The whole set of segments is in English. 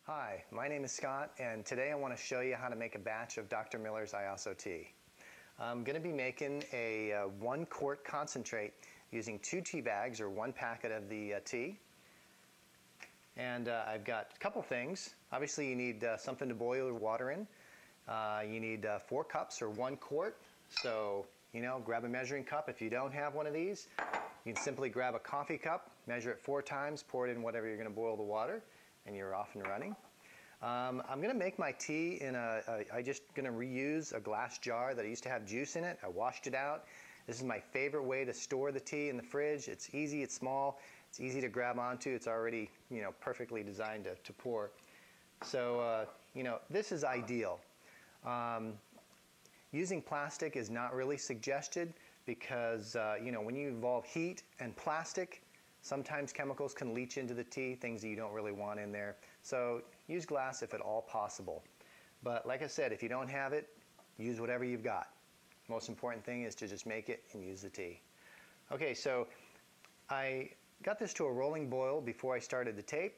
Hi, my name is Scott, and today I want to show you how to make a batch of Dr. Miller's Iaso Tea. I'm going to be making a 1 quart concentrate using 2 tea bags or 1 packet of the tea. And I've got a couple things. Obviously you need something to boil your water in. You need 4 cups or 1 quart. So, grab a measuring cup. If you don't have one of these, you can simply grab a coffee cup, measure it 4 times, pour it in whatever you're going to boil the water, and you're off and running. I'm going to make my tea in I'm just going to reuse a glass jar that I used to have juice in it. I washed it out. This is my favorite way to store the tea in the fridge. It's easy, it's small, it's easy to grab onto. It's already, perfectly designed to pour. So, this is ideal. Using plastic is not really suggested because, when you involve heat and plastic, sometimes chemicals can leach into the tea, things that you don't really want in there. So use glass if at all possible. But like I said, if you don't have it, use whatever you've got. Most important thing is to just make it and use the tea. Okay, so I got this to a rolling boil before I started the tape.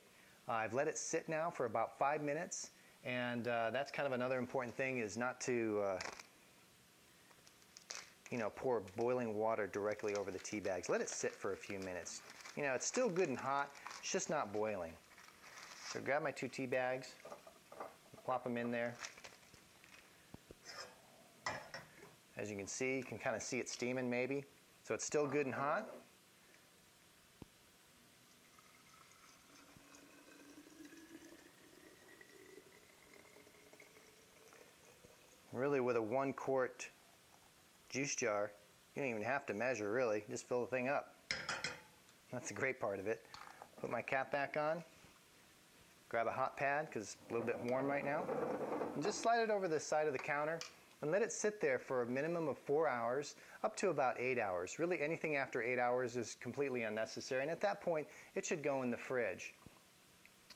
I've let it sit now for about 5 minutes, and that's kind of another important thing, is not to pour boiling water directly over the tea bags. Let it sit for a few minutes. It's still good and hot, it's just not boiling. So grab my 2 tea bags, plop them in there. As you can see, you can kind of see it steaming maybe. So it's still good and hot. Really, with a 1 quart juice jar, you don't even have to measure really, just fill the thing up. That's the great part of it. Put my cap back on, grab a hot pad because it's a little bit warm right now, and just slide it over the side of the counter and let it sit there for a minimum of 4 hours, up to about 8 hours. Really, anything after 8 hours is completely unnecessary, and at that point it should go in the fridge.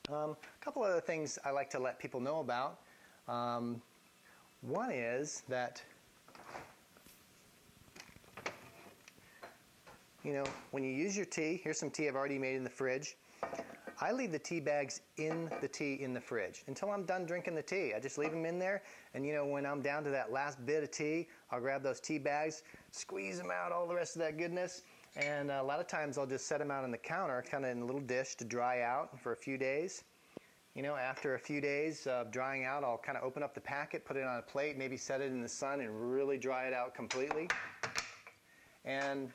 A couple other things I like to let people know about. One is that when you use your tea, here's some tea I've already made in the fridge. I leave the tea bags in the tea in the fridge until I'm done drinking the tea. I just leave them in there, and when I'm down to that last bit of tea, I'll grab those tea bags, squeeze them out, all the rest of that goodness, and a lot of times I'll just set them out on the counter, kind of in a little dish to dry out for a few days. After a few days of drying out, I'll kind of open up the packet, put it on a plate, maybe set it in the sun and really dry it out completely. And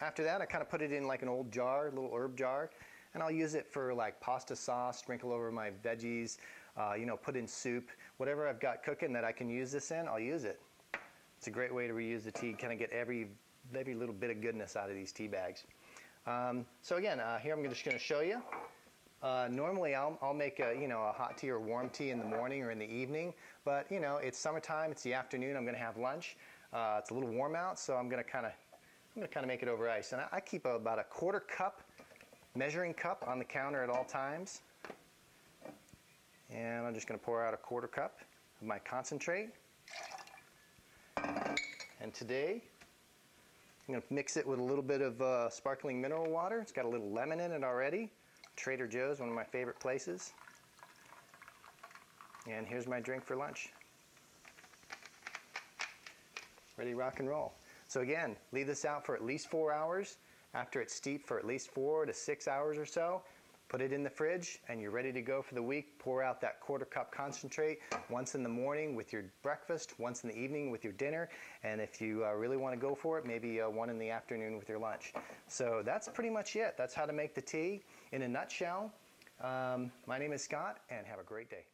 after that, I kind of put it in like an old jar, a little herb jar, and I'll use it for like pasta sauce, sprinkle over my veggies, put in soup. Whatever I've got cooking that I can use this in, I'll use it. It's a great way to reuse the tea, kind of get every little bit of goodness out of these tea bags. So again, here I'm just going to show you. Normally I'll make a hot tea or warm tea in the morning or in the evening, but it's summertime, it's the afternoon, I'm going to have lunch. It's a little warm out, so I'm going to kind of make it over ice. And I keep about a 1/4 cup measuring cup on the counter at all times. And I'm just going to pour out a 1/4 cup of my concentrate. And today I'm going to mix it with a little bit of sparkling mineral water. It's got a little lemon in it already. Trader Joe's, one of my favorite places. And here's my drink for lunch. Ready to rock and roll. So again, leave this out for at least 4 hours. After it's steeped for at least 4 to 6 hours or so, put it in the fridge and you're ready to go for the week. Pour out that 1/4 cup concentrate once in the morning with your breakfast, once in the evening with your dinner, and if you really want to go for it, maybe one in the afternoon with your lunch. So that's pretty much it. That's how to make the tea in a nutshell. My name is Scott, and have a great day.